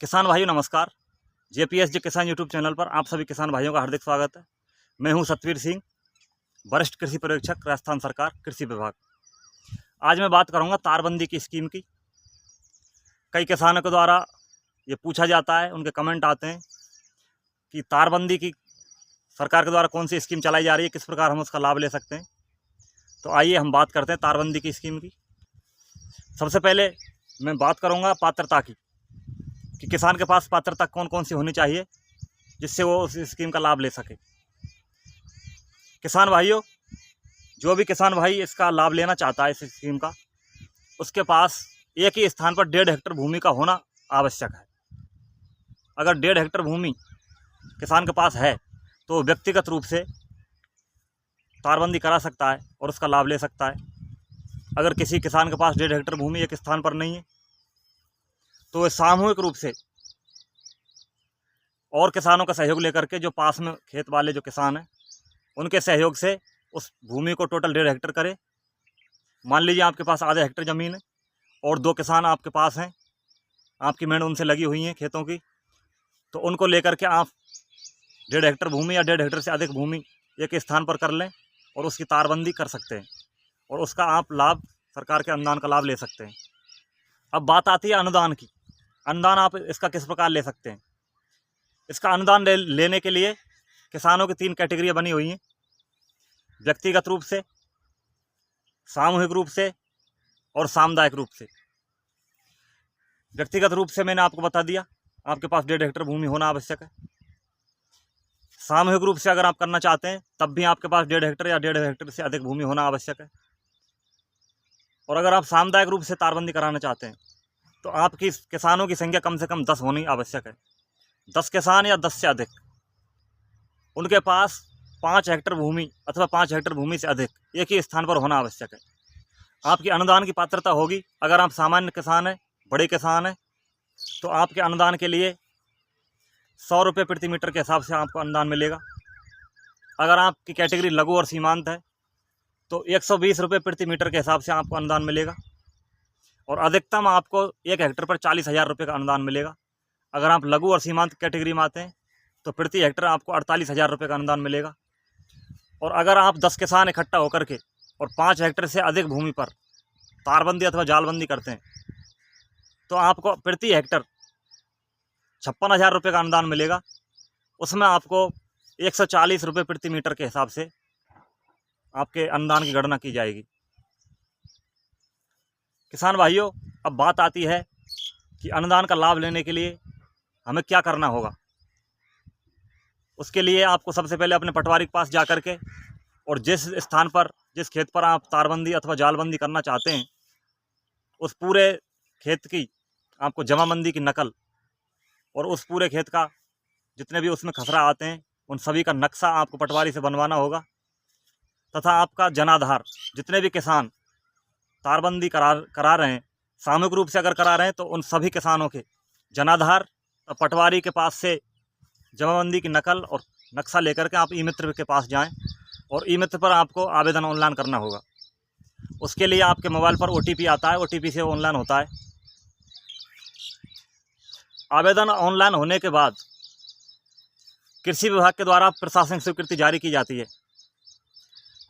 किसान भाइयों नमस्कार। जेपीएसजे किसान यूट्यूब चैनल पर आप सभी किसान भाइयों का हार्दिक स्वागत है। मैं हूं सतवीर सिंह, वरिष्ठ कृषि पर्यवेक्षक, राजस्थान सरकार कृषि विभाग। आज मैं बात करूंगा तारबंदी की स्कीम की। कई किसानों के द्वारा ये पूछा जाता है, उनके कमेंट आते हैं कि तारबंदी की सरकार के द्वारा कौन सी स्कीम चलाई जा रही है, किस प्रकार हम उसका लाभ ले सकते हैं। तो आइए हम बात करते हैं तारबंदी की स्कीम की। सबसे पहले मैं बात करूँगा पात्रता की, कि किसान के पास पात्रता कौन कौन सी होनी चाहिए जिससे वो उस स्कीम का लाभ ले सके। किसान भाइयों, जो भी किसान भाई इसका लाभ लेना चाहता है इस स्कीम का, उसके पास एक ही स्थान पर 1.5 हेक्टेयर भूमि का होना आवश्यक है। अगर 1.5 हेक्टेयर भूमि किसान के पास है तो व्यक्तिगत रूप से तारबंदी करा सकता है और उसका लाभ ले सकता है। अगर किसी किसान के पास 1.5 हेक्टेयर भूमि एक स्थान पर नहीं है तो वे सामूहिक रूप से और किसानों का सहयोग लेकर के, जो पास में खेत वाले जो किसान हैं उनके सहयोग से उस भूमि को टोटल 1.5 हेक्टेयर करें। मान लीजिए आपके पास आधे हेक्टेयर ज़मीन है और 2 किसान आपके पास हैं, आपकी मेड़ उनसे लगी हुई हैं खेतों की, तो उनको लेकर के आप 1.5 हेक्टेयर भूमि या 1.5 हेक्टेयर से अधिक भूमि एक स्थान पर कर लें और उसकी तारबंदी कर सकते हैं और उसका आप लाभ, सरकार के अनुदान का लाभ ले सकते हैं। अब बात आती है अनुदान की। अनुदान आप इसका किस प्रकार ले सकते हैं। इसका अनुदान लेने के लिए किसानों की 3 कैटेगरी बनी हुई हैं: व्यक्तिगत रूप से, सामूहिक रूप से और सामुदायिक रूप से। व्यक्तिगत रूप से मैंने आपको बता दिया, आपके पास 1.5 हेक्टेयर भूमि होना आवश्यक है। सामूहिक रूप से अगर आप करना चाहते हैं तब भी आपके पास 1.5 हेक्टेयर या 1.5 हेक्टेयर से अधिक भूमि होना आवश्यक है। और अगर आप सामुदायिक रूप से तारबंदी कराना चाहते हैं तो आपकी किसानों की संख्या कम से कम 10 होनी आवश्यक है। 10 किसान या 10 से अधिक, उनके पास 5 हेक्टेयर भूमि अथवा 5 हेक्टेयर भूमि से अधिक एक ही स्थान पर होना आवश्यक है। आपकी अनुदान की पात्रता होगी, अगर आप सामान्य किसान हैं, बड़े किसान हैं, तो आपके अनुदान के लिए 100 रुपये प्रति मीटर के हिसाब से आपको अनुदान मिलेगा। अगर आपकी कैटेगरी लघु और सीमांत है तो 120 रुपये प्रति मीटर के हिसाब से आपको अनुदान मिलेगा और अधिकतम आपको 1 हेक्टेयर पर 40,000 रुपये का अनुदान मिलेगा। अगर आप लघु और सीमांत कैटेगरी में आते हैं तो प्रति हेक्टेयर आपको 48,000 रुपये का अनुदान मिलेगा। और अगर आप 10 किसान इकट्ठा होकर के और 5 हेक्टेयर से अधिक भूमि पर तारबंदी अथवा जालबंदी करते हैं तो आपको प्रति हेक्टेयर 56,000 रुपये का अनुदान मिलेगा। उसमें आपको 140 रुपये प्रति मीटर के हिसाब से आपके अनुदान की गणना की जाएगी। किसान भाइयों, अब बात आती है कि अनुदान का लाभ लेने के लिए हमें क्या करना होगा। उसके लिए आपको सबसे पहले अपने पटवारी के पास जा कर के और जिस स्थान पर, जिस खेत पर आप तारबंदी अथवा जालबंदी करना चाहते हैं उस पूरे खेत की आपको जमाबंदी की नकल और उस पूरे खेत का जितने भी उसमें खसरा आते हैं उन सभी का नक्शा आपको पटवारी से बनवाना होगा। तथा आपका जनाधार, जितने भी किसान तारबंदी करा रहे हैं, सामूहिक रूप से अगर करा रहे हैं तो उन सभी किसानों के जनाधार पटवारी के पास से जमाबंदी की नकल और नक्शा लेकर के आप ई मित्र के पास जाएं और ई मित्र पर आपको आवेदन ऑनलाइन करना होगा। उसके लिए आपके मोबाइल पर OTP आता है, OTP से ऑनलाइन होता है। आवेदन ऑनलाइन होने के बाद कृषि विभाग के द्वारा प्रशासनिक स्वीकृति जारी की जाती है।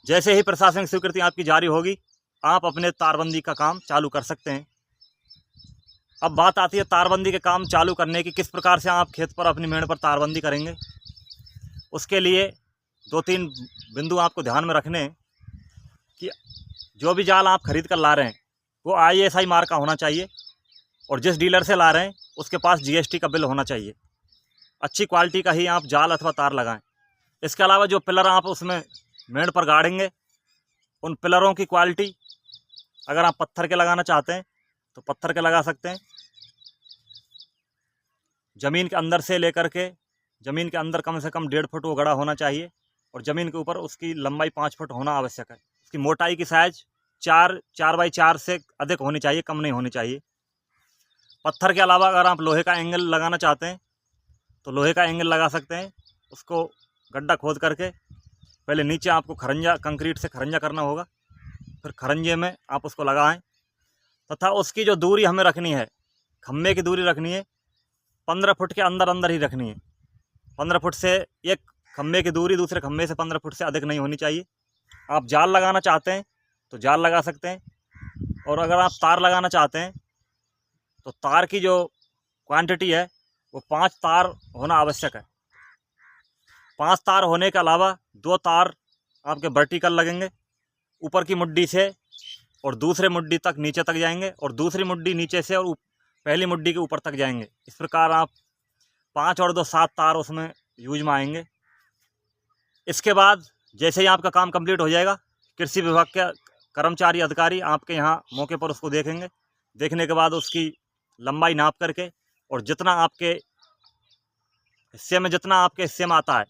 जैसे ही प्रशासनिक स्वीकृति आपकी जारी होगी आप अपने तारबंदी का काम चालू कर सकते हैं। अब बात आती है तारबंदी के काम चालू करने की, किस प्रकार से आप खेत पर अपनी मेड़ पर तारबंदी करेंगे। उसके लिए 2-3 बिंदु आपको ध्यान में रखने हैं कि जो भी जाल आप खरीद कर ला रहे हैं वो ISI मार्क का होना चाहिए और जिस डीलर से ला रहे हैं उसके पास GST का बिल होना चाहिए। अच्छी क्वालिटी का ही आप जाल अथवा तार लगाएं। इसके अलावा जो पिलर आप उसमें मेड़ पर गाड़ेंगे उन पिलरों की क्वालिटी, अगर आप पत्थर के लगाना चाहते हैं तो पत्थर के लगा सकते हैं। ज़मीन के अंदर से लेकर के ज़मीन के अंदर कम से कम 1.5 फुट वो गड़ा होना चाहिए और ज़मीन के ऊपर उसकी लंबाई 5 फुट होना आवश्यक है। उसकी मोटाई की साइज 4 बाई 4 से अधिक होनी चाहिए, कम नहीं होनी चाहिए। पत्थर के अलावा अगर आप लोहे का एंगल लगाना चाहते हैं तो लोहे का एंगल लगा सकते हैं। उसको गड्ढा खोद करके पहले नीचे आपको खरंजा, कंक्रीट से खरंजा करना होगा, फिर खरंजे में आप उसको लगाएं तथा उसकी जो दूरी हमें रखनी है, खम्भे की दूरी रखनी है 15 फुट के अंदर अंदर ही रखनी है। 15 फुट से एक खम्भे की दूरी दूसरे खम्भे से 15 फुट से अधिक नहीं होनी चाहिए। आप जाल लगाना चाहते हैं तो जाल लगा सकते हैं, और अगर आप तार लगाना चाहते हैं तो तार की जो क्वांटिटी है वो 5 तार होना आवश्यक है। 5 तार होने के अलावा 2 तार आपके वर्टिकल लगेंगे, ऊपर की मुड्डी से और दूसरे मुड्डी तक नीचे तक जाएंगे, और दूसरी मुड्डी नीचे से और पहली मुड्डी के ऊपर तक जाएंगे। इस प्रकार आप 5 और 2 7 तार उसमें यूज में आएंगे। इसके बाद जैसे ही आपका काम कंप्लीट हो जाएगा, कृषि विभाग के कर्मचारी अधिकारी आपके यहाँ मौके पर उसको देखेंगे। देखने के बाद उसकी लंबाई नाप करके और जितना आपके हिस्से में आता है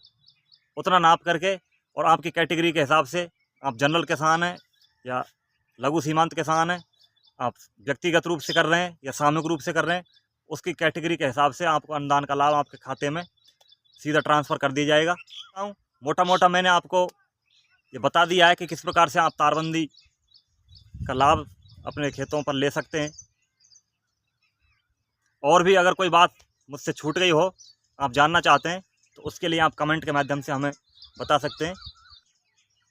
उतना नाप करके, और आपकी कैटेगरी के हिसाब से, आप जनरल किसान हैं या लघु सीमांत किसान हैं, आप व्यक्तिगत रूप से कर रहे हैं या सामूहिक रूप से कर रहे हैं, उसकी कैटेगरी के हिसाब से आपको अनुदान का लाभ आपके खाते में सीधा ट्रांसफ़र कर दिया जाएगा। मोटा मोटा मैंने आपको ये बता दिया है कि किस प्रकार से आप तारबंदी का लाभ अपने खेतों पर ले सकते हैं। और भी अगर कोई बात मुझसे छूट गई हो, आप जानना चाहते हैं, तो उसके लिए आप कमेंट के माध्यम से हमें बता सकते हैं।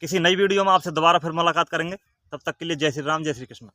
किसी नई वीडियो में आपसे दोबारा फिर मुलाकात करेंगे। तब तक के लिए जय श्री राम, जय श्री कृष्ण।